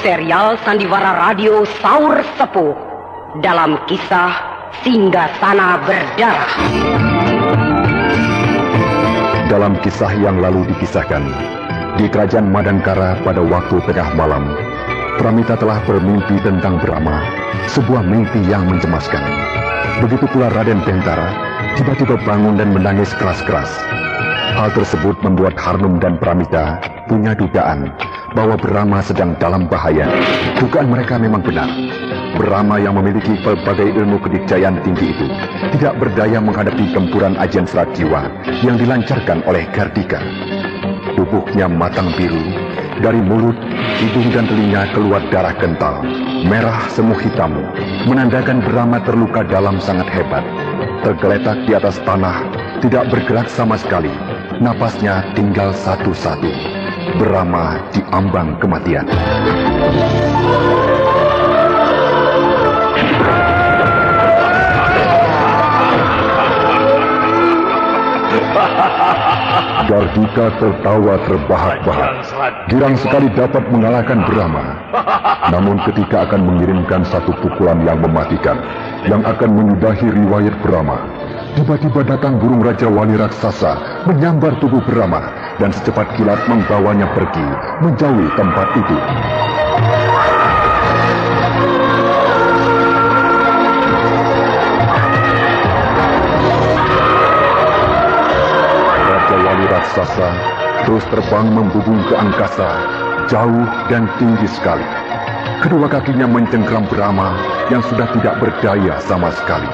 serial sandiwara radio Saur Sepuh dalam kisah Singgasana Berdarah. Dalam kisah yang lalu dikisahkan, di kerajaan Madangkara pada waktu tengah malam, Pramita telah bermimpi tentang Brahma, sebuah mimpi yang mencemaskan. Begitu pula Raden Bentara tiba-tiba bangun dan menangis keras-keras. Hal tersebut membuat Harnum dan Pramita punya dugaan bahwa Brahma sedang dalam bahaya. Dugaan mereka memang benar. Brahma yang memiliki berbagai ilmu kedikjayaan tinggi itu tidak berdaya menghadapi gempuran ajian serat jiwa yang dilancarkan oleh Gardika. Tubuhnya matang biru, dari mulut, hidung dan telinga keluar darah kental, merah semu hitam, menandakan Brahma terluka dalam sangat hebat. Tergeletak di atas tanah, tidak bergerak sama sekali, napasnya tinggal satu-satu. Brahma di ambang kematian. Gardika tertawa terbahak-bahak. Girang sekali dapat mengalahkan Brahma. Namun ketika akan mengirimkan satu pukulan yang mematikan, yang akan menyudahi riwayat Brahma, tiba-tiba datang burung Raja Wali Raksasa menyambar tubuh Brahma dan secepat kilat membawanya pergi menjauhi tempat itu. Raksasa terus terbang membubung ke angkasa, jauh dan tinggi sekali. Kedua kakinya mencengkram Brahma yang sudah tidak berdaya sama sekali.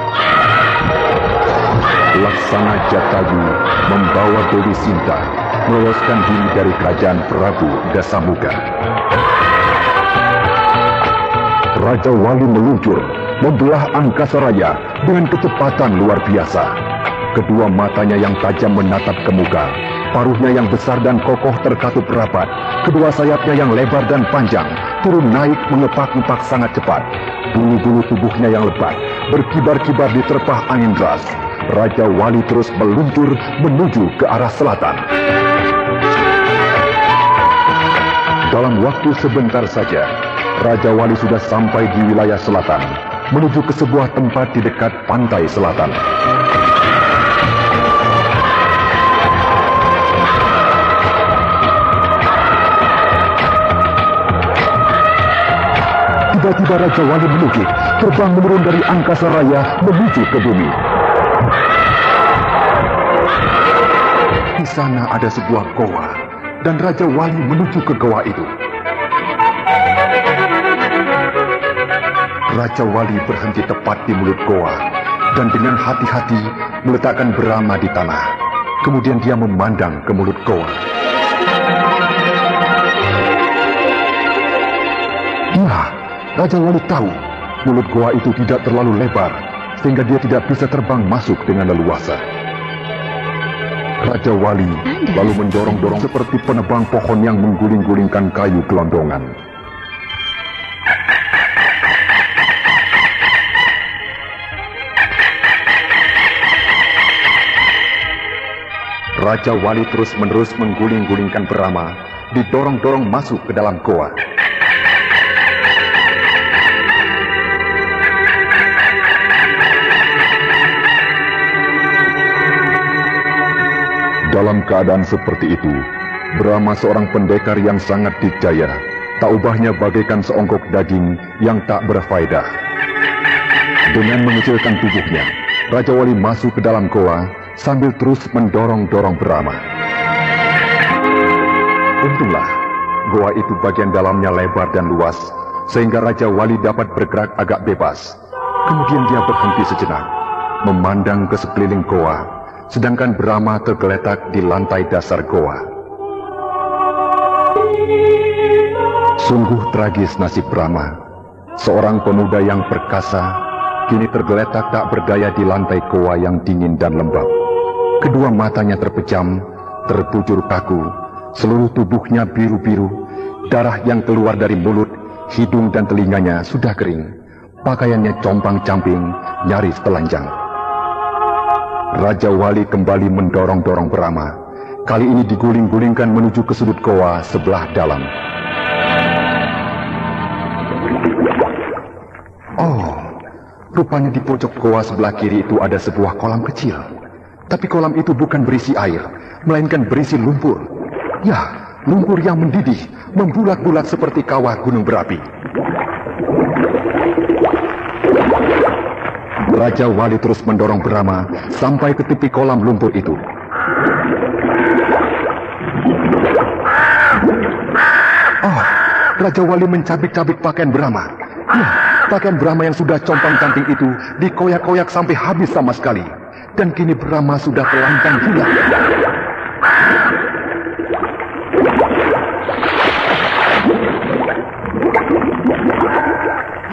Laksana Jatayu membawa Dewi Sinta meloloskan diri dari kerajaan Prabu Dasamuka. Raja Wali meluncur, membelah angkasa raya dengan kecepatan luar biasa. Kedua matanya yang tajam menatap ke muka, paruhnya yang besar dan kokoh terkatup rapat, kedua sayapnya yang lebar dan panjang turun naik mengepak-ngepak sangat cepat. Bulu-bulu tubuhnya yang lebat berkibar-kibar diterpah angin deras. Raja Wali terus meluncur menuju ke arah selatan. Dalam waktu sebentar saja, Raja Wali sudah sampai di wilayah selatan, menuju ke sebuah tempat di dekat pantai selatan. Tiba-tiba Raja Wali melukit, terbang menurun dari angkasa raya menuju ke bumi. Di sana ada sebuah goa, dan Raja Wali menuju ke goa itu. Raja Wali berhenti tepat di mulut goa, dan dengan hati-hati meletakkan Brahma di tanah. Kemudian dia memandang ke mulut goa. Raja Wali tahu mulut goa itu tidak terlalu lebar, sehingga dia tidak bisa terbang masuk dengan leluasa. Raja Wali lalu mendorong-dorong seperti penebang pohon yang mengguling-gulingkan kayu gelondongan. Raja Wali terus-menerus mengguling-gulingkan Brahma, didorong-dorong masuk ke dalam goa. Dalam keadaan seperti itu, Brahma seorang pendekar yang sangat dikjaya, tak ubahnya bagaikan seonggok daging yang tak berfaedah. Dengan mengecilkan tubuhnya, Raja Wali masuk ke dalam goa sambil terus mendorong-dorong Brahma. Untunglah, goa itu bagian dalamnya lebar dan luas, sehingga Raja Wali dapat bergerak agak bebas. Kemudian dia berhenti sejenak, memandang ke sekeliling goa, sedangkan Brahma tergeletak di lantai dasar goa. Sungguh tragis nasib Brahma, seorang pemuda yang perkasa, kini tergeletak tak berdaya di lantai goa yang dingin dan lembab. Kedua matanya terpejam, terbujur kaku, seluruh tubuhnya biru-biru, darah yang keluar dari mulut, hidung dan telinganya sudah kering, pakaiannya compang-camping, nyaris telanjang. Raja Wali kembali mendorong-dorong Brahma. Kali ini diguling-gulingkan menuju ke sudut goa sebelah dalam. Rupanya di pojok goa sebelah kiri itu ada sebuah kolam kecil. Tapi kolam itu bukan berisi air, melainkan berisi lumpur. Ya, lumpur yang mendidih, membulat-bulat seperti kawah gunung berapi. Raja Wali terus mendorong Brahma sampai ke tepi kolam lumpur itu. Oh, Raja Wali mencabik-cabik pakaian Brahma. Ya, pakaian Brahma yang sudah compang-camping itu dikoyak-koyak sampai habis sama sekali. Dan kini Brahma sudah telanjang hilang.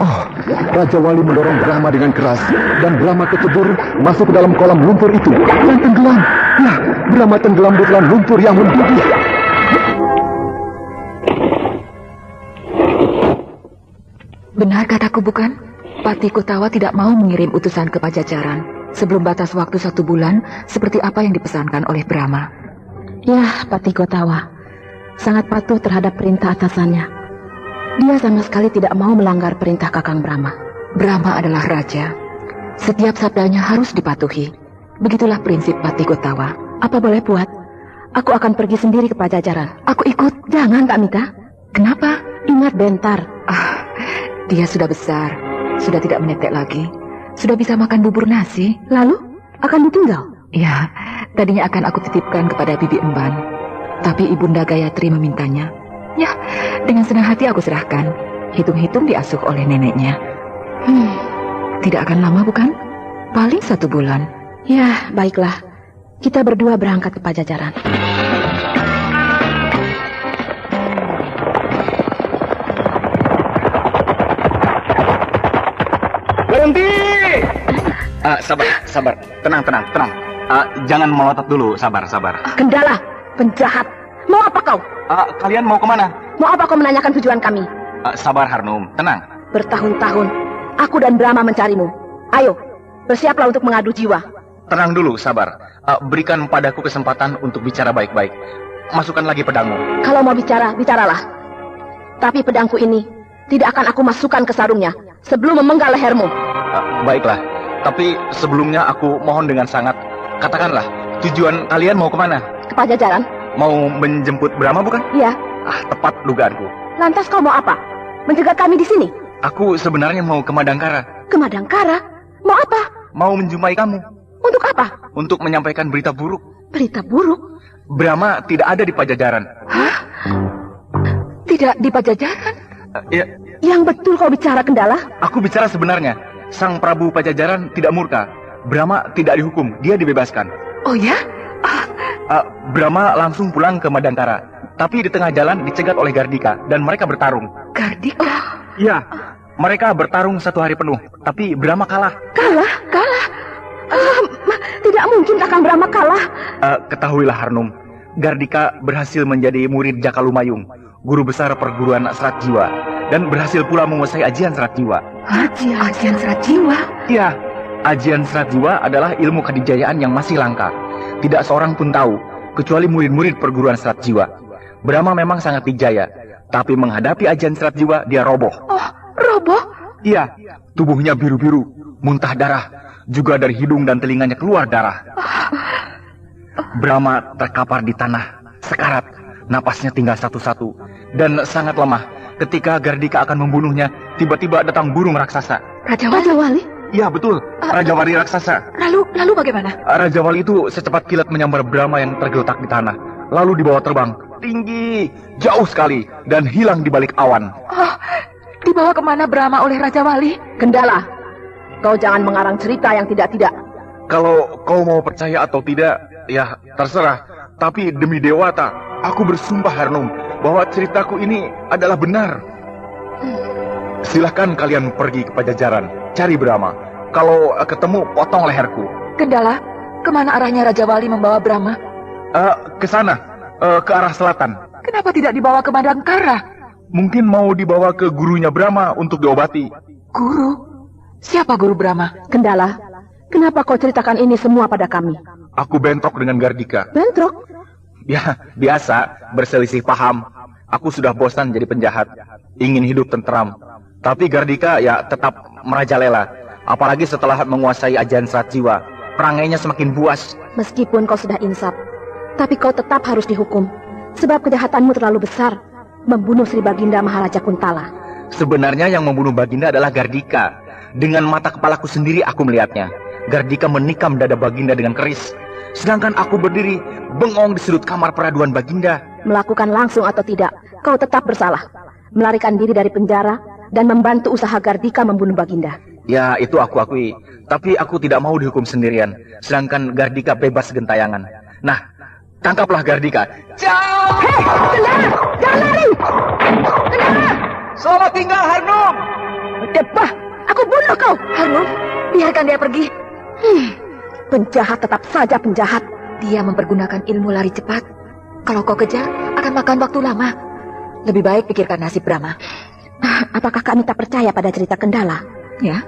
Oh, Raja Wali mendorong Brahma dengan keras. Dan Brahma kecebur masuk ke dalam kolam lumpur itu. Dan tenggelam. Ya, Brahma tenggelam di dalam lumpur yang mendidih. Benar kataku bukan? Patih Kotawa tidak mau mengirim utusan ke Pajajaran sebelum batas waktu 1 bulan seperti apa yang dipesankan oleh Brahma. Ya, Patih Kotawa sangat patuh terhadap perintah atasannya. Dia sama sekali tidak mau melanggar perintah Kakang Brahma. Brahma adalah raja. Setiap sabdanya harus dipatuhi. Begitulah prinsip Patih Kotawa. Apa boleh buat? Aku akan pergi sendiri ke Pajajaran. Aku ikut. Jangan, Kak Mita. Kenapa? Ingat Bentar. Dia sudah besar, sudah tidak menetek lagi, sudah bisa makan bubur nasi. Lalu akan ditinggal? Ya, tadinya akan aku titipkan kepada Bibi Emban, tapi Ibunda Gayatri memintanya. Ya, dengan senang hati aku serahkan. Hitung-hitung diasuh oleh neneknya. Tidak akan lama bukan? Paling 1 bulan. Ya, baiklah. Kita berdua berangkat ke Pajajaran. Berhenti! Sabar. Tenang. Jangan melotot dulu, sabar. Kendala, penjahat. Mau apa kau? Kalian mau kemana? Mau apa kau menanyakan tujuan kami? Sabar, Harnum, tenang. Bertahun-tahun, aku dan Brahma mencarimu. Ayo, bersiaplah untuk mengadu jiwa. Tenang dulu, sabar. Berikan padaku kesempatan untuk bicara baik-baik. Masukkan lagi pedangmu. Kalau mau bicara, bicaralah. Tapi pedangku ini tidak akan aku masukkan ke sarungnya sebelum memenggal lehermu. Baiklah, tapi sebelumnya aku mohon dengan sangat, katakanlah, tujuan kalian mau kemana? Ke Pajajaran. Mau menjemput Brahma bukan? Iya. Tepat dugaanku. Lantas kau mau apa? Menjegat kami di sini? Aku sebenarnya mau ke Madangkara. Ke Madangkara? Mau apa? Mau menjumpai kamu. Untuk apa? Untuk menyampaikan berita buruk. Berita buruk? Brahma tidak ada di Pajajaran. Hah? Tidak di Pajajaran? Ya. Yang betul kau bicara, Kendala? Aku bicara sebenarnya. Sang Prabu Pajajaran tidak murka. Brahma tidak dihukum, dia dibebaskan. Oh ya? Brahma langsung pulang ke Madangkara. Tapi di tengah jalan dicegat oleh Gardika dan mereka bertarung. Gardika? Iya, mereka bertarung 1 hari penuh. Tapi Brahma kalah. Kalah? Tidak mungkin Kakang Brahma kalah. Ketahuilah Harnum, Gardika berhasil menjadi murid Jaka Lumayung, guru besar perguruan serat jiwa, dan berhasil pula menguasai ajian serat jiwa. Ajian serat jiwa? Iya, ajian serat jiwa adalah ilmu kedijayaan yang masih langka. Tidak seorang pun tahu, kecuali murid-murid perguruan serat jiwa. Brahma memang sangat dijaya, tapi menghadapi ajian serat jiwa, dia roboh. Oh, roboh? Iya, tubuhnya biru-biru, muntah darah, juga dari hidung dan telinganya keluar darah. Brahma terkapar di tanah, sekarat, napasnya tinggal satu-satu, dan sangat lemah. Ketika Gardika akan membunuhnya, tiba-tiba datang burung raksasa. Raja Wali? Iya betul, Raja Wali raksasa. Lalu bagaimana? Raja Wali itu secepat kilat menyambar Brahma yang tergeletak di tanah, lalu dibawa terbang tinggi, jauh sekali, dan hilang di balik awan. Oh, dibawa kemana Brahma oleh Raja Wali? Kendala, kau jangan mengarang cerita yang tidak-tidak. Kalau kau mau percaya atau tidak, ya terserah. Tapi demi Dewata, aku bersumpah Harnum bahwa ceritaku ini adalah benar. Silahkan kalian pergi ke Pajajaran, cari Brahma. Kalau ketemu, potong leherku. Kendala, kemana arahnya Raja Wali membawa Brahma? Ke sana, ke arah selatan. Kenapa tidak dibawa ke Madangkara? Mungkin mau dibawa ke gurunya Brahma untuk diobati. Guru? Siapa guru Brahma? Kendala, kenapa kau ceritakan ini semua pada kami? Aku bentrok dengan Gardika. Bentrok? Ya, biasa, berselisih paham. Aku sudah bosan jadi penjahat, ingin hidup tentram. Tapi Gardika ya tetap merajalela. Apalagi setelah menguasai ajian serat jiwa, perangainya semakin buas. Meskipun kau sudah insaf, tapi kau tetap harus dihukum. Sebab kejahatanmu terlalu besar, membunuh Sri Baginda Maharaja Kuntala. Sebenarnya yang membunuh Baginda adalah Gardika. Dengan mata kepalaku sendiri aku melihatnya. Gardika menikam dada Baginda dengan keris. Sedangkan aku berdiri bengong di sudut kamar peraduan Baginda. Melakukan langsung atau tidak, kau tetap bersalah. Melarikan diri dari penjara dan membantu usaha Gardika membunuh Baginda. Ya, itu aku akui. Tapi aku tidak mau dihukum sendirian. Sedangkan Gardika bebas gentayangan. Nah, tangkaplah Gardika. Jauh! Hei, Tendara! Jangan lari! Tendara! Selamat tinggal, Harnum! Debah! Aku bunuh kau! Harnum, biarkan dia pergi. Penjahat tetap saja penjahat. Dia mempergunakan ilmu lari cepat. Kalau kau kejar, akan makan waktu lama. Lebih baik pikirkan nasib Brahma. Apakah kami tak percaya pada cerita Kendala? Ya,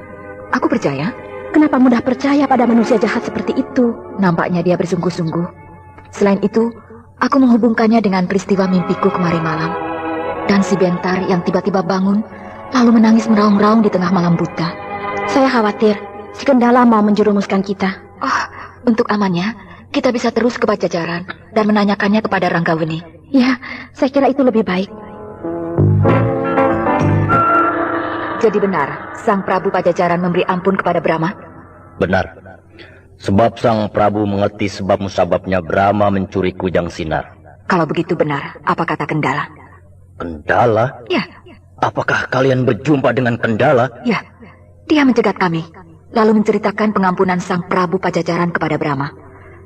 aku percaya. Kenapa mudah percaya pada manusia jahat seperti itu? Nampaknya dia bersungguh-sungguh. Selain itu, aku menghubungkannya dengan peristiwa mimpiku kemarin malam. Dan si Bentar yang tiba-tiba bangun, lalu menangis meraung-raung di tengah malam buta. Saya khawatir si Kendala mau menjerumuskan kita. Oh, untuk amannya, kita bisa terus ke Pajajaran dan menanyakannya kepada Ranggaweni. Ya, saya kira itu lebih baik. Jadi benar, Sang Prabu Pajajaran memberi ampun kepada Brahma? Benar. Sebab Sang Prabu mengerti sebab musababnya Brahma mencuri kujang sinar. Kalau begitu benar, apa kata Kendala? Kendala? Ya. Apakah kalian berjumpa dengan Kendala? Ya, dia mencegat kami, lalu menceritakan pengampunan Sang Prabu Pajajaran kepada Brahma.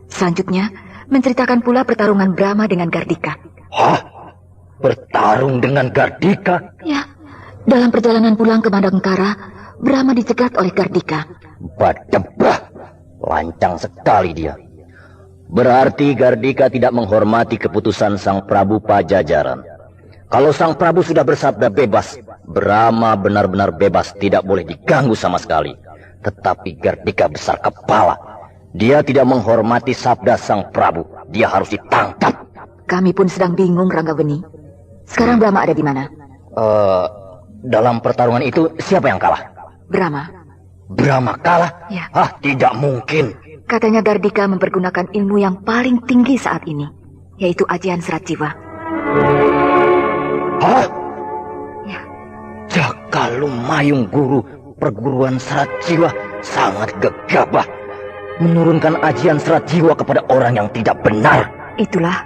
Selanjutnya, menceritakan pula pertarungan Brahma dengan Gardika. Hah? Bertarung dengan Gardika? Ya, dalam perjalanan pulang ke Madangkara, Brahma dicegat oleh Gardika. Badebah, lancang sekali dia. Berarti Gardika tidak menghormati keputusan Sang Prabu Pajajaran. Kalau Sang Prabu sudah bersabda bebas, Brahma benar-benar bebas, tidak boleh diganggu sama sekali. Tetapi Gardika besar kepala. Dia tidak menghormati sabda Sang Prabu. Dia harus ditangkap. Kami pun sedang bingung, Ranggaweni. Sekarang Brahma ada di mana? Dalam pertarungan itu siapa yang kalah? Brahma. Brahma kalah? Ya. Ah, tidak mungkin. Katanya Gardika mempergunakan ilmu yang paling tinggi saat ini, yaitu ajian serat jiwa. Hah? Ya. Jakalumayung guru perguruan serat jiwa sangat gegabah. Menurunkan ajian serat jiwa kepada orang yang tidak benar. Itulah,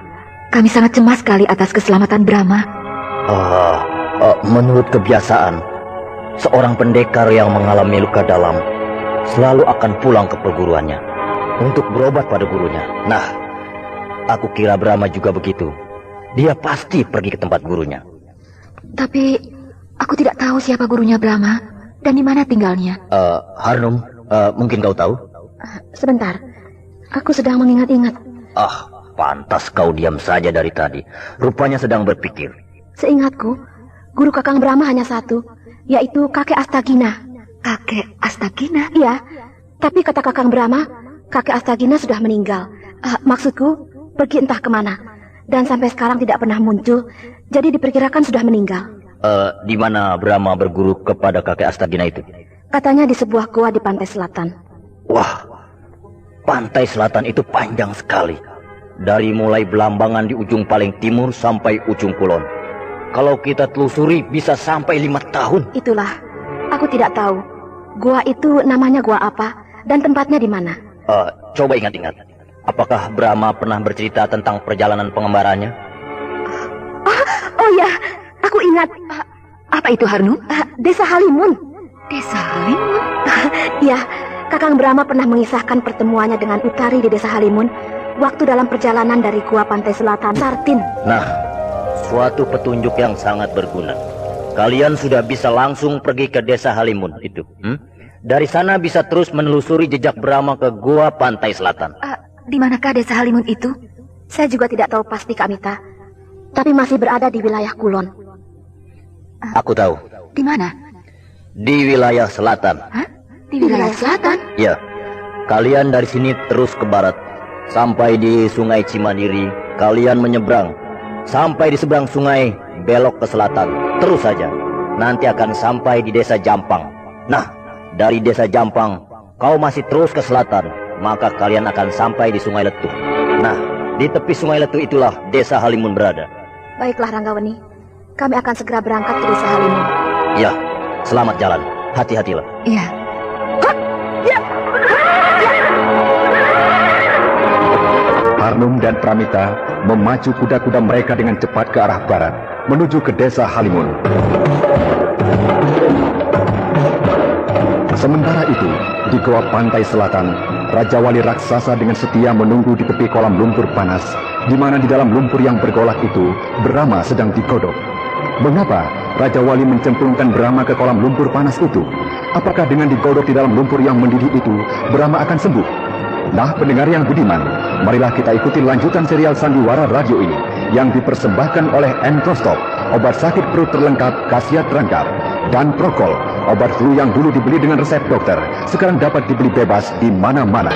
kami sangat cemas sekali atas keselamatan Brahma. Menurut kebiasaan, seorang pendekar yang mengalami luka dalam selalu akan pulang ke perguruannya untuk berobat pada gurunya. Nah, aku kira Brahma juga begitu. Dia pasti pergi ke tempat gurunya. Tapi, aku tidak tahu siapa gurunya Brahma dan di mana tinggalnya. Harnum, mungkin kau tahu? Sebentar, aku sedang mengingat-ingat. Ah, pantas kau diam saja dari tadi. Rupanya sedang berpikir. Seingatku, guru Kakang Brahma hanya satu, yaitu kakek Astagina. Kakek Astagina? Iya, tapi kata Kakang Brahma, kakek Astagina sudah meninggal. Maksudku, pergi entah kemana. Dan sampai sekarang tidak pernah muncul, jadi diperkirakan sudah meninggal. Di mana Brahma berguru kepada kakek Astagina itu? Katanya di sebuah gua di pantai selatan. Wah, pantai selatan itu panjang sekali. Dari mulai Belambangan di ujung paling timur sampai ujung kulon. Kalau kita telusuri bisa sampai 5 tahun. Itulah, aku tidak tahu. Gua itu namanya gua apa dan tempatnya di mana. Coba ingat-ingat. Apakah Brahma pernah bercerita tentang perjalanan pengembaranya? Oh ya, aku ingat. Apa itu, Harnu? Desa Halimun. Desa Halimun? Ya, Kakang Brahma pernah mengisahkan pertemuannya dengan Utari di Desa Halimun waktu dalam perjalanan dari gua pantai selatan Sartin. Nah, suatu petunjuk yang sangat berguna. Kalian sudah bisa langsung pergi ke Desa Halimun itu. Dari sana bisa terus menelusuri jejak Brahma ke gua pantai selatan. Di manakah Desa Halimun itu? Saya juga tidak tahu pasti, Kak Mita. Tapi masih berada di wilayah Kulon. Aku tahu. Di mana? Di wilayah selatan. Hah? Di wilayah selatan? Ya. Kalian dari sini terus ke barat. Sampai di Sungai Cimadiri, kalian menyeberang. Sampai di seberang sungai, belok ke selatan. Terus saja. Nanti akan sampai di Desa Jampang. Nah, Dari desa Jampang, kau masih terus ke selatan, maka kalian akan sampai di Sungai Letuh. Nah, di tepi Sungai Letuh itulah desa Halimun berada. Baiklah Ranggaweni, kami akan segera berangkat ke desa Halimun. Ya, selamat jalan. Hati-hatilah. Iya. Harnum dan Pramita memacu kuda-kuda mereka dengan cepat ke arah barat, menuju ke desa Halimun. Sementara itu, di goa pantai selatan, Raja Wali raksasa dengan setia menunggu di tepi kolam lumpur panas, di mana di dalam lumpur yang bergolak itu, Brahma sedang digodok. Mengapa Raja Wali mencemplungkan Brahma ke kolam lumpur panas itu? Apakah dengan digodok di dalam lumpur yang mendidih itu, Brahma akan sembuh? Nah, pendengar yang budiman, marilah kita ikuti lanjutan serial Sandiwara Radio ini yang dipersembahkan oleh Enprostop, obat sakit perut terlengkap, khasiat terangkap, dan Prokol, obat flu yang dulu dibeli dengan resep dokter, sekarang dapat dibeli bebas di mana-mana.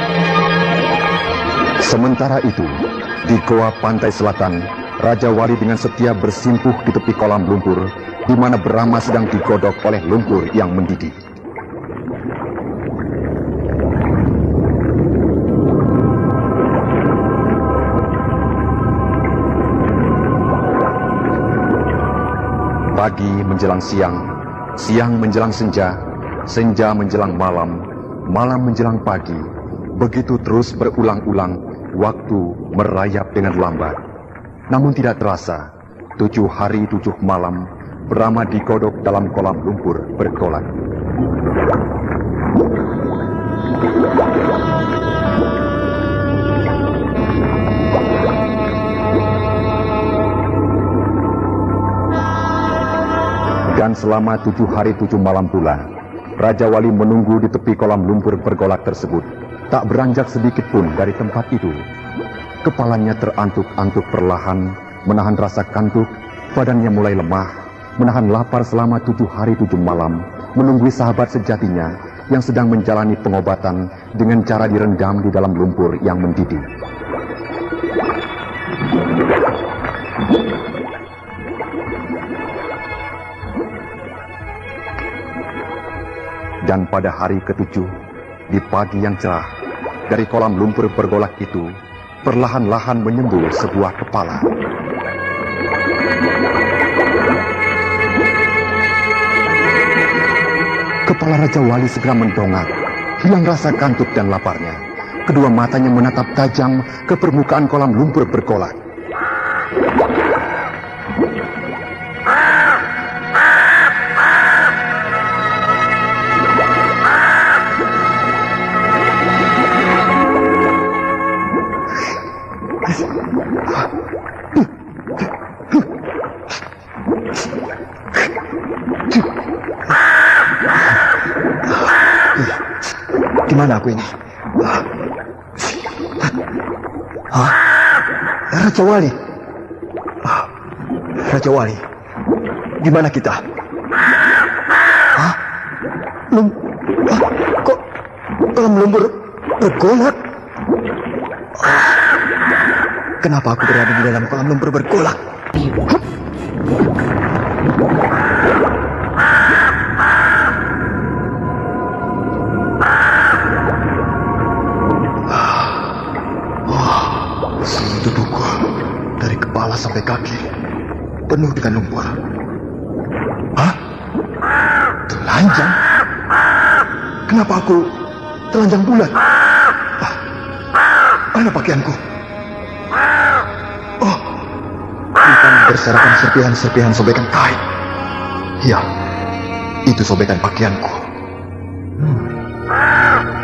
Sementara itu, di goa pantai selatan, Raja Wali dengan setia bersimpuh di tepi kolam lumpur, di mana Brahma sedang digodok oleh lumpur yang mendidih. Pagi menjelang siang, siang menjelang senja, senja menjelang malam, malam menjelang pagi. Begitu terus berulang-ulang, waktu merayap dengan lambat. Namun tidak terasa, 7 hari 7 malam, Brahma digodok dalam kolam lumpur bergolak. Dan selama 7 hari 7 malam pula, Raja Wali menunggu di tepi kolam lumpur bergolak tersebut, tak beranjak sedikit pun dari tempat itu. Kepalanya terantuk-antuk perlahan, menahan rasa kantuk, badannya mulai lemah, menahan lapar selama 7 hari 7 malam, menunggui sahabat sejatinya yang sedang menjalani pengobatan dengan cara direndam di dalam lumpur yang mendidih. Dan pada hari ke-7, di pagi yang cerah, dari kolam lumpur bergolak itu, perlahan-lahan menyembul sebuah kepala. Kepala Raja Wali segera mendongak, hilang rasa kantuk dan laparnya. Kedua matanya menatap tajam ke permukaan kolam lumpur bergolak. Gimana aku ini? Raja Wali. Raja Wali. Di mana kita? Kok kolam lumpur bergolak? Kenapa aku berada di dalam kolam lumpur bergolak? Tubuhku dari kepala sampai kaki penuh dengan lumpur. Telanjang? Kenapa aku telanjang bulat? Mana pakaianku? Bukan berserakan serpihan-serpihan sobekan kain. Ya, itu sobekan pakaianku.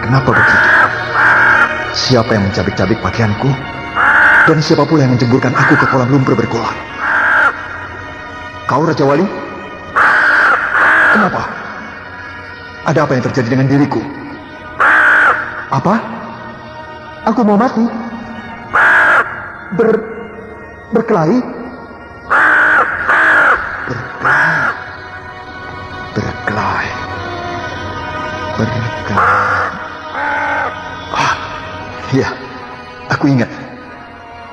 Kenapa begitu? Siapa yang mencabik-cabik pakaianku? Dan siapa pula yang menjemburkan aku ke kolam lumpur bergolak? Kau Raja Wali? Kenapa? Ada apa yang terjadi dengan diriku? Apa? Aku mau mati? Berkelahi? Berkelahi. Iya, aku ingat.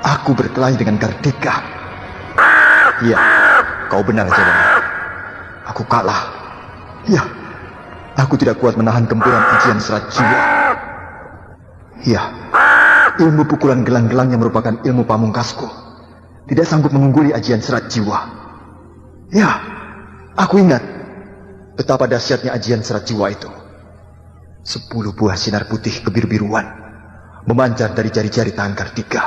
Aku berkelahi dengan Gardika. Iya, kau benar Raja Wali. Aku kalah. Iya, Aku tidak kuat menahan gempuran ajian serat jiwa. Ya, ilmu pukulan gelang-gelang yang merupakan ilmu pamungkasku tidak sanggup mengungguli ajian serat jiwa. Ya, aku ingat betapa dahsyatnya ajian serat jiwa itu. 10 buah sinar putih kebiru-biruan memancar dari jari-jari tangan Kartika,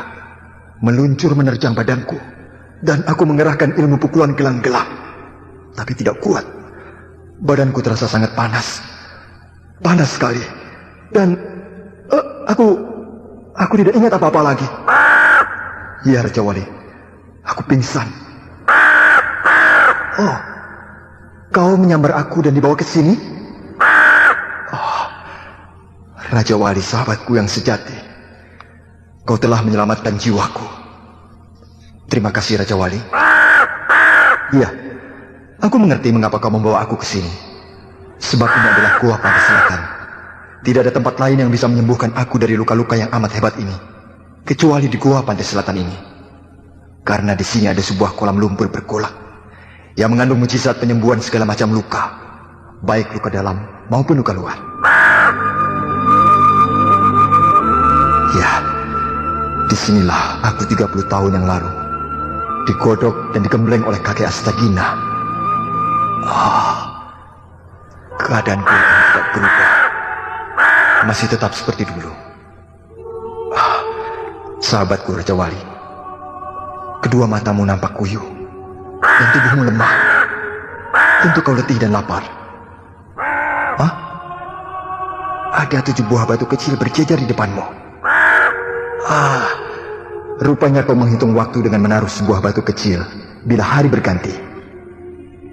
meluncur menerjang badanku, dan aku mengerahkan ilmu pukulan gelang-gelang. Tapi tidak kuat. Badanku terasa sangat panas. Panas sekali. Dan aku tidak ingat apa-apa lagi. Ya, Raja Wali. Aku pingsan. Oh, kau menyambar aku dan dibawa ke sini? Oh, Raja Wali, sahabatku yang sejati. Kau telah menyelamatkan jiwaku. Terima kasih, Raja Wali. Iya, aku mengerti mengapa kau membawa aku ke sini. Sebab ini adalah Gua Pantai Selatan. Tidak ada tempat lain yang bisa menyembuhkan aku dari luka-luka yang amat hebat ini, kecuali di Gua Pantai Selatan ini. Karena di sini ada sebuah kolam lumpur bergolak yang mengandung mujizat penyembuhan segala macam luka, baik luka dalam maupun luka luar. Ya, disinilah aku 30 tahun yang lalu digodok dan digembleng oleh kakek Astagina. Keadaanku tidak berubah, masih tetap seperti dulu. Sahabatku Raja Wali, kedua matamu nampak kuyuh dan tubuhmu lemah. Tentu kau letih dan lapar. Ada 7 buah batu kecil berjejer di depanmu. Rupanya kau menghitung waktu dengan menaruh sebuah batu kecil bila hari berganti.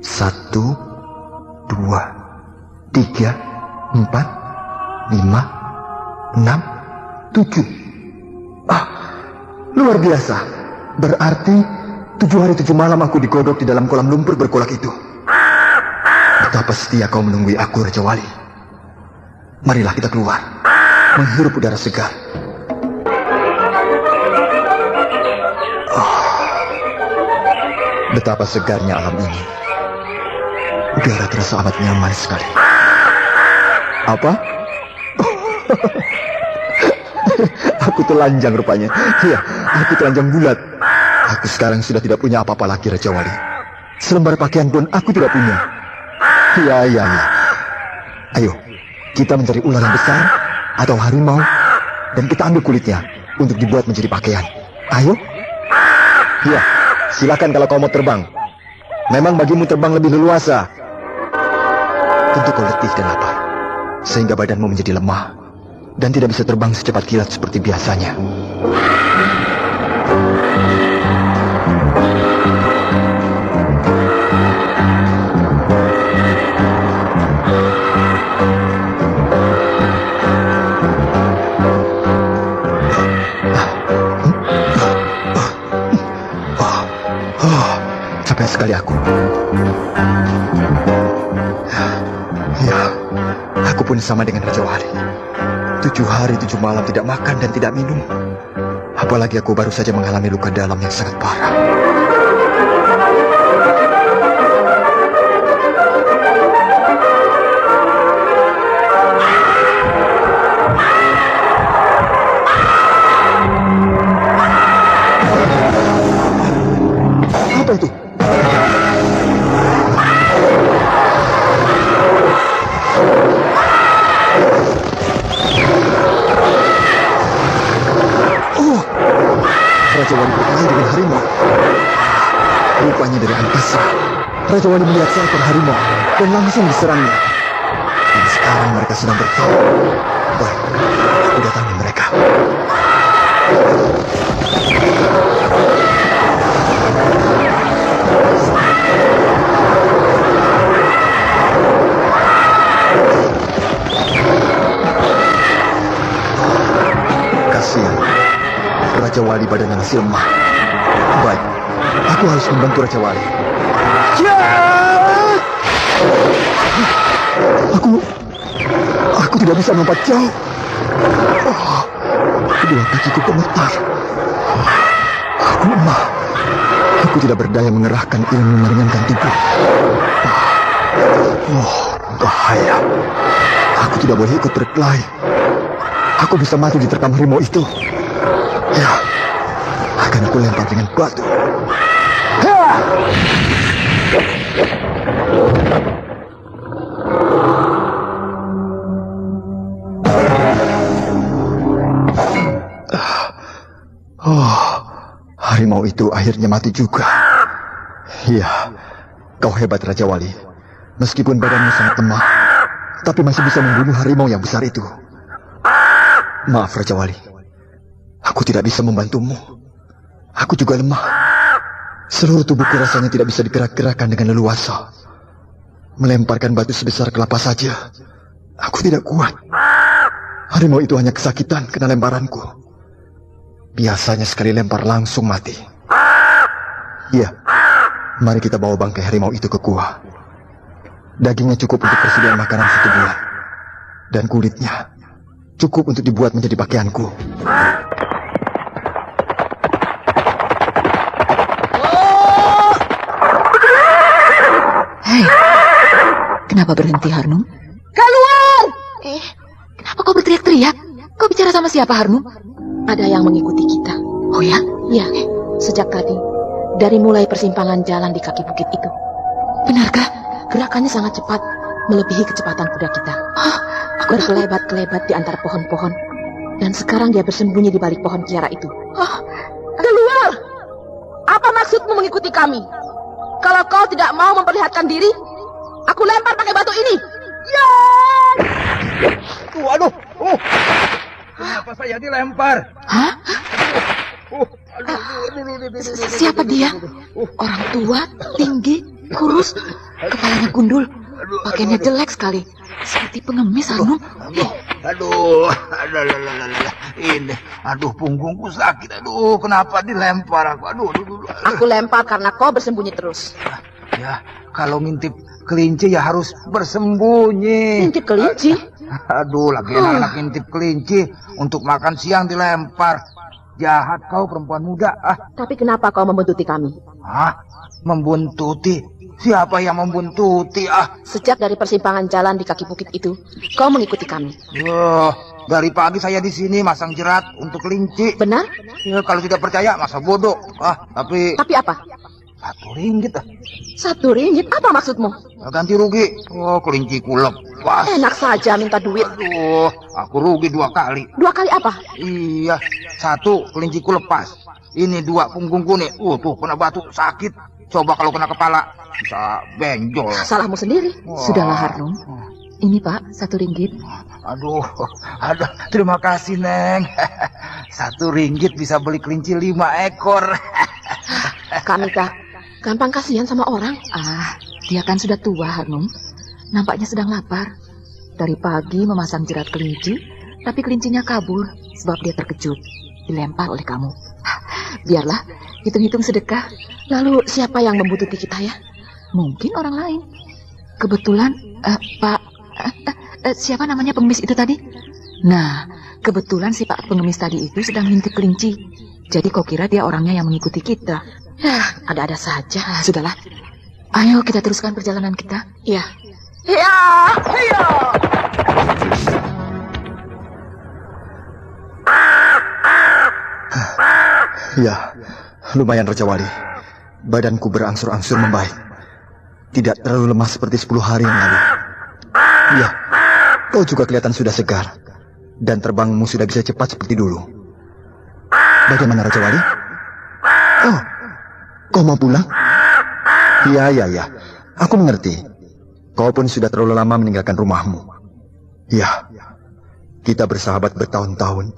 1, 2, 3, 4, 5, 6, 7. Luar biasa. Berarti 7 hari 7 malam aku digodok di dalam kolam lumpur bergolak itu. Betapa setia kau menunggui aku, Raja Wali. Marilah kita keluar, menghirup udara segar. Betapa segarnya alam ini. Udara terasa amat nyaman sekali. Apa? Aku telanjang rupanya. Iya, aku telanjang bulat. Aku sekarang sudah tidak punya apa-apa lagi, Raja Wali. Selembar pakaian pun aku tidak punya. Ya. Ayo, kita mencari ular yang besar atau harimau dan kita ambil kulitnya untuk dibuat menjadi pakaian. Ayo. Ya, silakan kalau kau mau terbang. Memang bagimu terbang lebih leluasa. Tentu kau letih dan lapar, sehingga badanmu menjadi lemah dan tidak bisa terbang secepat kilat seperti biasanya. Capek sekali aku. Ya, aku pun sama dengan Raja Wali. 7 hari 7 malam tidak makan dan tidak minum. Apalagi aku baru saja mengalami luka dalam yang sangat parah. Apa itu? Raja Wali berkelahi dengan harimau. Rupanya dari angkasa. Raja Wali melihat seekor harimau dan langsung diserangnya. Dan sekarang mereka sedang bertarung. Baik, aku datangi mereka. Kasihan, Raja Wali badannya masih lemah. Baik, aku harus membantu Raja Wali. Aku tidak bisa melompat jauh. Kedua kakiku gemetar. Aku lemah. Aku tidak berdaya mengerahkan ilmu meringankan tubuh. Bahaya. Aku tidak boleh ikut berkelahi. Aku bisa mati diterkam harimau itu. Ya, akan aku lempar dengan batu. Harimau itu akhirnya mati juga. Iya, kau hebat Raja Wali. Meskipun badanmu sangat lemah, tapi masih bisa membunuh harimau yang besar itu. Maaf Raja Wali, aku tidak bisa membantumu. Aku juga lemah. Seluruh tubuhku rasanya tidak bisa digerak-gerakkan dengan leluasa. Melemparkan batu sebesar kelapa saja, aku tidak kuat. Harimau itu hanya kesakitan kena lemparanku. Biasanya sekali lempar langsung mati. Iya, mari kita bawa bangkai harimau itu ke gua. Dagingnya cukup untuk persediaan makanan 1 bulan. Dan kulitnya cukup untuk dibuat menjadi pakaianku. Hei, kenapa berhenti Harnum? Keluar! Kenapa kau berteriak-teriak? Kau bicara sama siapa Harnum? Ada yang mengikuti kita. Oh ya? Ya, sejak tadi. Dari mulai persimpangan jalan di kaki bukit itu. Benarkah? Gerakannya sangat cepat, melebihi kecepatan kuda kita. Aku berkelebat-kelebat di antara pohon-pohon. Dan sekarang dia bersembunyi di balik pohon kiara itu. Keluar! Apa maksudmu mengikuti kami? Kalau kau tidak mau memperlihatkan diri, aku lempar pakai batu ini. Ya! Waduh, kenapa saya dilempar? Hah? Siapa dia? Orang tua, tinggi, kurus, kepalanya gundul, pakaiannya jelek sekali, seperti pengemis Harnum. Aduh, punggungku sakit. Aduh, kenapa dilempar aku? Aduh. Aku lempar karena kau bersembunyi terus. Ya, kalau ngintip kelinci ya harus bersembunyi. Ngintip kelinci? Aduh, lagi enak-enak ngintip kelinci. Untuk makan siang dilempar. Jahat kau perempuan muda. Tapi kenapa kau membuntuti kami? Membuntuti? Siapa yang membuntuti? Sejak dari persimpangan jalan di kaki bukit itu, kau mengikuti kami. Dari pagi saya di sini masang jerat untuk kelinci. Benar? Ya, kalau tidak percaya masa bodoh. Tapi apa? Rp1. 1 ringgit? Apa maksudmu? Ganti rugi. Kelinciku lepas. Enak saja minta duit. Aduh, aku rugi 2 kali. 2 kali apa? Iya, 1 kelinciku lepas. Ini 2 punggungku nih. Tuh kena batu sakit. Coba kalau kena kepala bisa benjol. Salahmu sendiri. Sudahlah Harnum. Ini Pak, 1 ringgit. Aduh, terima kasih Neng. 1 ringgit bisa beli kelinci 5 ekor. Kami gampang kasihan sama orang. Dia kan sudah tua Harnum. Nampaknya sedang lapar. Dari pagi memasang jerat kelinci, tapi kelincinya kabur sebab dia terkejut. Dilempar oleh kamu. Biarlah, hitung-hitung sedekah. Lalu siapa yang membuntuti kita ya? Mungkin orang lain. Kebetulan, Pak... siapa namanya pengemis itu tadi? Nah, kebetulan si Pak pengemis tadi itu sedang ngintip kelinci. Jadi kau kira dia orangnya yang mengikuti kita? Ya, ada-ada saja. Sudahlah. Ayo kita teruskan perjalanan kita. Ya. Ya, lumayan Raja Wali. Badanku berangsur-angsur membaik. Tidak terlalu lemah seperti 10 hari yang lalu. Ya, kau juga kelihatan sudah segar. Dan terbangmu sudah bisa cepat seperti dulu. Bagaimana Raja Wali? Kau mau pulang? Ya. Aku mengerti. Kau pun sudah terlalu lama meninggalkan rumahmu. Ya, kita bersahabat bertahun-tahun.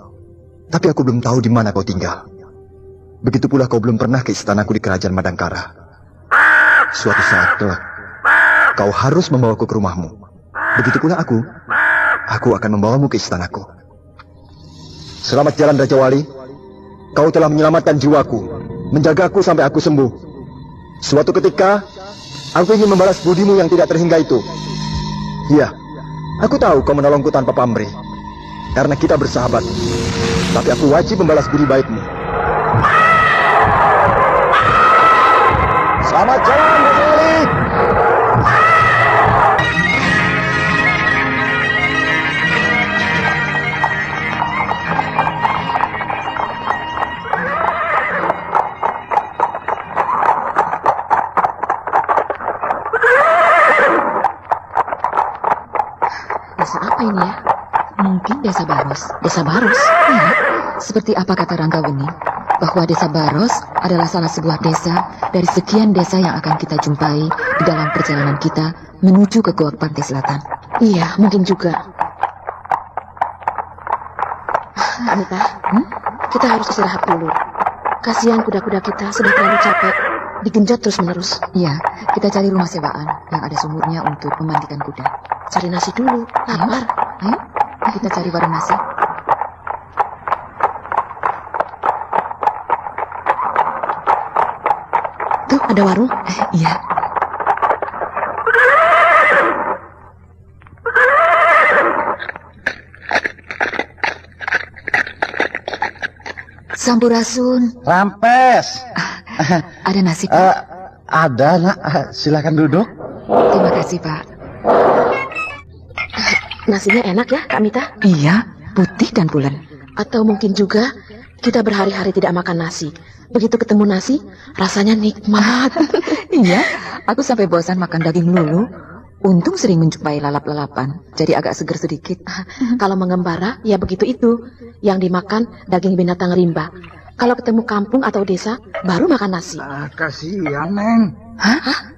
Tapi aku belum tahu di mana kau tinggal. Begitu pula kau belum pernah ke istanaku di kerajaan Madangkara. Suatu saat kelak, kau harus membawaku ke rumahmu. Begitu pula aku akan membawamu ke istanaku. Selamat jalan Raja Wali. Kau telah menyelamatkan jiwaku, menjagaku sampai aku sembuh. Suatu ketika, aku ingin membalas budimu yang tidak terhingga itu. Iya, aku tahu kau menolongku tanpa pamrih. Karena kita bersahabat. Tapi aku wajib membalas budi baikmu. Selamat jalan, Raja Wali. mungkin Desa Baros. Desa Baros? Ya, seperti apa kata Ranggaweni, bahwa Desa Baros adalah salah sebuah desa dari sekian desa yang akan kita jumpai di dalam perjalanan kita menuju ke Goa Pantai Selatan. Iya, mungkin juga. Kamita, kita harus istirahat dulu. Kasihan kuda-kuda kita sudah terlalu capek, digenjot terus-menerus. Iya, kita cari rumah sewaan yang ada sumurnya untuk memandikan kuda. Cari nasi dulu, lapar. Ayo, kita cari warung nasi. Tuh, ada warung. Iya. Sampurasun. Rampes. Ada nasi, Pak? Ada, nak. Silakan duduk. Terima kasih, Pak. Nasinya enak ya, Kak Mita? Iya, putih dan pulen. Atau mungkin juga kita berhari-hari tidak makan nasi. Begitu ketemu nasi, rasanya nikmat. Iya, aku sampai bosan makan daging lulu. Untung sering menjumpai lalap-lalapan, jadi agak seger sedikit. Kalau mengembara, ya begitu itu. Yang dimakan daging binatang rimba. Kalau ketemu kampung atau desa, baru makan nasi. Kasihan, Neng. Hah?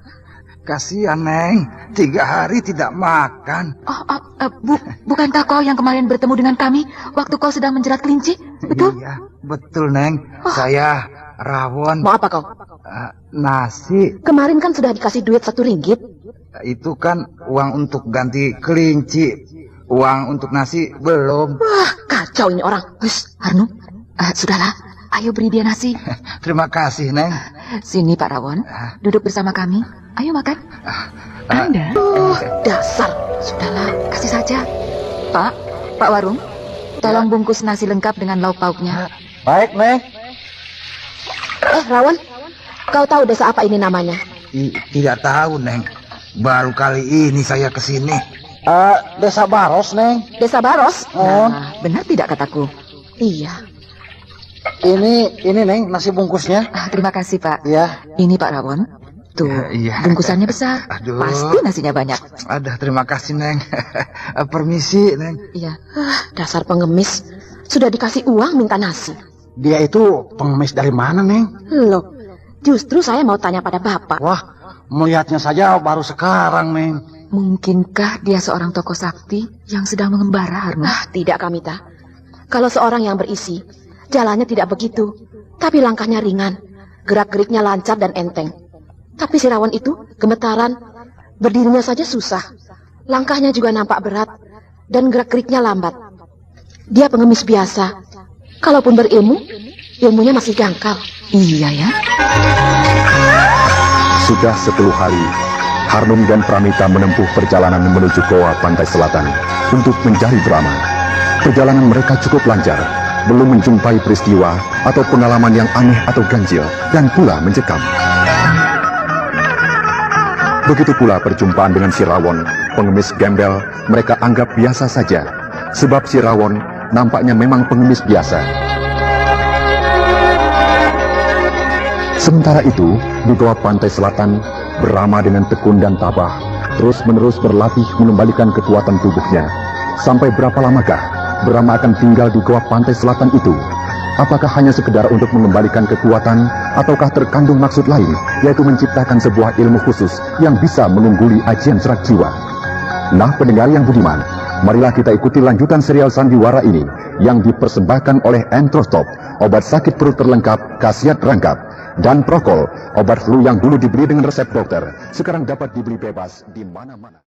Kasihan, Neng. 3 hari tidak makan. Bukankah kau yang kemarin bertemu dengan kami waktu kau sedang menjerat kelinci? Betul? Iya, betul, Neng. Saya Rawon. Mau apa kau? Nasi. Kemarin kan sudah dikasih duit 1 ringgit. Itu kan uang untuk ganti kelinci. Uang untuk nasi belum. Wah, kacau ini orang. Hush, Harnum. Sudahlah, ayo beri dia nasi. Terima kasih, Neng. Sini, Pak Rawon. Duduk bersama kami. Ayo makan. Anda? Dasar. Sudahlah, kasih saja. Pak Warung, tolong bungkus nasi lengkap dengan lauk pauknya. Baik, Neng. Rawon, kau tahu desa apa ini namanya? Tidak tahu, Neng. Baru kali ini saya kesini. Desa Baros, Neng. Desa Baros? Nah, benar tidak kataku? Iya. Ini Neng, nasi bungkusnya. Terima kasih, Pak. Iya. Ini Pak Rawon. Tuh, Iya. bungkusannya besar. Aduh. Pasti nasinya banyak. Terima kasih, Neng. Permisi, Neng. Iya. Dasar pengemis. Sudah dikasih uang minta nasi. Dia itu pengemis dari mana, Neng? Loh, justru saya mau tanya pada Bapak. Wah, melihatnya saja baru sekarang, Neng. Mungkinkah dia seorang tokoh sakti yang sedang mengembara, Harnum? Tidak, Kamita. Kalau seorang yang berisi, jalannya tidak begitu. Tapi langkahnya ringan. Gerak-geriknya lancar dan enteng. Tapi si Rawon itu gemetaran. Berdirinya saja susah. Langkahnya juga nampak berat. Dan gerak-geriknya lambat. Dia pengemis biasa. Kalaupun berilmu, ilmunya masih dangkal. Iya ya. Sudah 10 hari, Harnum dan Pramita menempuh perjalanan menuju Goa Pantai Selatan untuk mencari Brahma. Perjalanan mereka cukup lancar, belum menjumpai peristiwa atau pengalaman yang aneh atau ganjil dan pula mencekam. Begitu pula perjumpaan dengan si Rawon, pengemis gembel, mereka anggap biasa saja, sebab si Rawon nampaknya memang pengemis biasa. Sementara itu, di Goa Pantai Selatan, Brahma dengan tekun dan tabah terus-menerus berlatih mengembalikan kekuatan tubuhnya. Sampai berapa lamakah Brahma akan tinggal di Goa Pantai Selatan itu? Apakah hanya sekedar untuk mengembalikan kekuatan, ataukah terkandung maksud lain, yaitu menciptakan sebuah ilmu khusus yang bisa mengungguli ajian serat jiwa? Nah, pendengar yang budiman, marilah kita ikuti lanjutan serial sandiwara ini yang dipersembahkan oleh Entrostop, obat sakit perut terlengkap, khasiat rangkap, dan Prokol, obat flu yang dulu dibeli dengan resep dokter, sekarang dapat dibeli bebas di mana-mana.